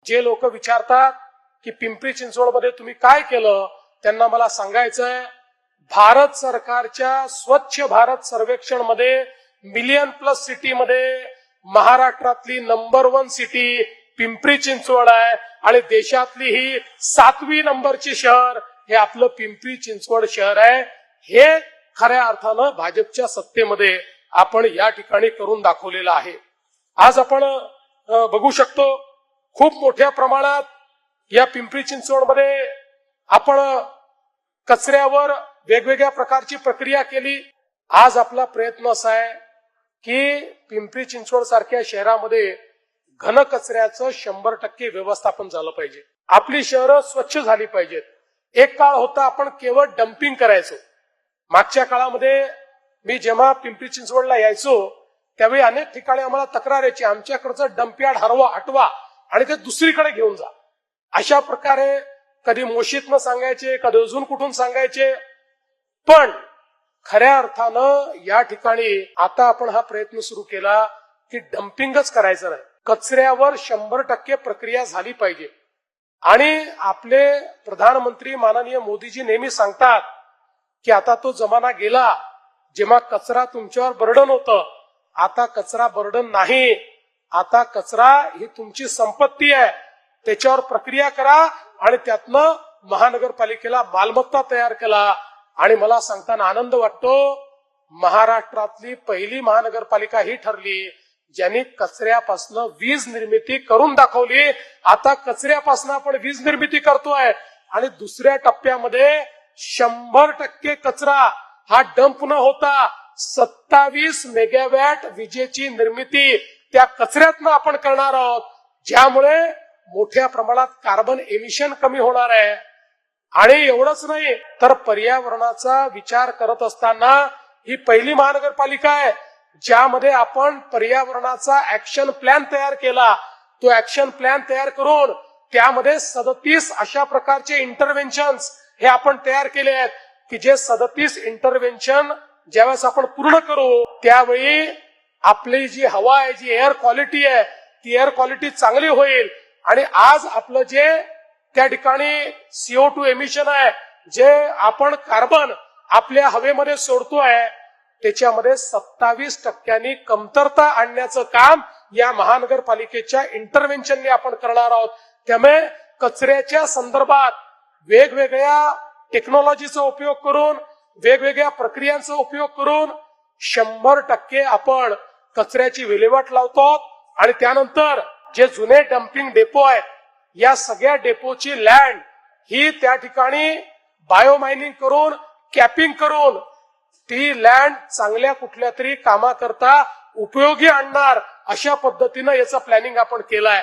जे लोक विचारतात की पिंपरी चिंचवडमध्ये तुम्ही काय केलं, त्यांना मला सांगायचंय, भारत सरकारच्या स्वच्छ भारत सर्वेक्षण मध्ये मिलियन प्लस सिटी मध्ये महाराष्ट्रातली नंबर 1 सिटी पिंपरी चिंचवड आहे आणि देशातली ही 7वी नंबरची शहर हे आपलं पिंपरी चिंचवड शहर आहे. हे खऱ्या अर्थानं भाजपच्या सत्तेमध्ये आपण या ठिकाणी करून दाखवलेलं आहे. आज आपण बघू शकतो खूप मोठ्या प्रमाणात या पिंपरी चिंचवडमध्ये आपण कचऱ्यावर वेगवेगळ्या प्रकारची प्रक्रिया केली. आज आपला प्रयत्न असा आहे की पिंपरी चिंचवड सारख्या शहरामध्ये घन कचऱ्याचं 100% व्यवस्थापन झालं पाहिजे. आपली शहरं स्वच्छ झाली पाहिजेत. एक काळ होता आपण केवळ डम्पिंग करायचो. मागच्या काळामध्ये मी जेव्हा पिंपरी चिंचवडला यायचो त्यावेळी अनेक ठिकाणी आम्हाला तक्रार यायची, आमच्याकडचं डम्प यार्ड हटवा आणि ते दुसरीकडे घेऊन जा. अशा प्रकारे कधी मोशीतनं सांगायचे, कधी अजून कुठून सांगायचे. पण खऱ्या अर्थानं या ठिकाणी आता आपण हा प्रयत्न सुरू केला की डम्पिंगच करायचं नाही, कचऱ्यावर 100% प्रक्रिया झाली पाहिजे. आणि आपले प्रधानमंत्री माननीय मोदीजी नेहमी सांगतात की आता तो जमाना गेला जेव्हा कचरा तुमच्यावर बर्डन होतं. आता कचरा बर्डन नाही, आता कचरा ही तुमची संपत्ती आहे. त्याच्यावर प्रक्रिया करा आणि त्यातनं महानगरपालिकेला मालमत्ता तयार केला. आणि मला सांगताना आनंद वाटतो, महाराष्ट्रातली पहिली महानगरपालिका ही ठरली ज्यांनी कचऱ्यापासून वीज निर्मिती करून दाखवली. आता कचऱ्यापासून आपण वीज निर्मिती करतोय आणि दुसऱ्या टप्प्यामध्ये 100% कचरा हा डंप न होता 27 मेगावॅट विजेची निर्मिती त्या कचऱ्यातनं आपण करणार आहोत, ज्यामुळे मोठ्या प्रमाणात कार्बन एमिशन कमी होणार आहे. आणि एवढंच नाही तर पर्यावरणाचा विचार करत असताना ही पहिली महानगरपालिका आहे ज्यामध्ये आपण पर्यावरणाचा ऍक्शन प्लॅन तयार केला. तो ऍक्शन प्लॅन तयार करून त्यामध्ये 37 अशा प्रकारचे इंटरव्हेन्शन्स हे आपण तयार केले आहेत की जे 37 इंटरव्हेन्शन ज्यावेळेस आपण पूर्ण करू त्यावेळी आपली जी हवा आहे, जी एअर क्वालिटी आहे, ती एअर क्वालिटी चांगली होईल. आणि आज आपलं जे त्या ठिकाणी CO2 एमिशन आहे, जे आपण कार्बन आपल्या हवेमध्ये सोडतोय, त्याच्यामध्ये 27% कमतरता आणण्याचं काम या महानगरपालिकेच्या इंटरव्हेन्शनने आपण करणार आहोत. त्यामुळे कचऱ्याच्या संदर्भात वेगवेगळ्या टेक्नॉलॉजीचा उपयोग करून, वेगवेगळ्या प्रक्रियांचा उपयोग करून 100% आपण कचऱ्याची विल्हेवाट लावतो. आणि त्यानंतर जे जुने डम्पिंग डेपो आहेत, या सगळ्या डेपोची लँड ही त्या ठिकाणी बायोमायनिंग करून, कॅपिंग करून ती लँड चांगल्या कुठल्या तरी कामाकरता उपयोगी आणणार, अशा पद्धतीनं याचं प्लॅनिंग आपण केलं आहे.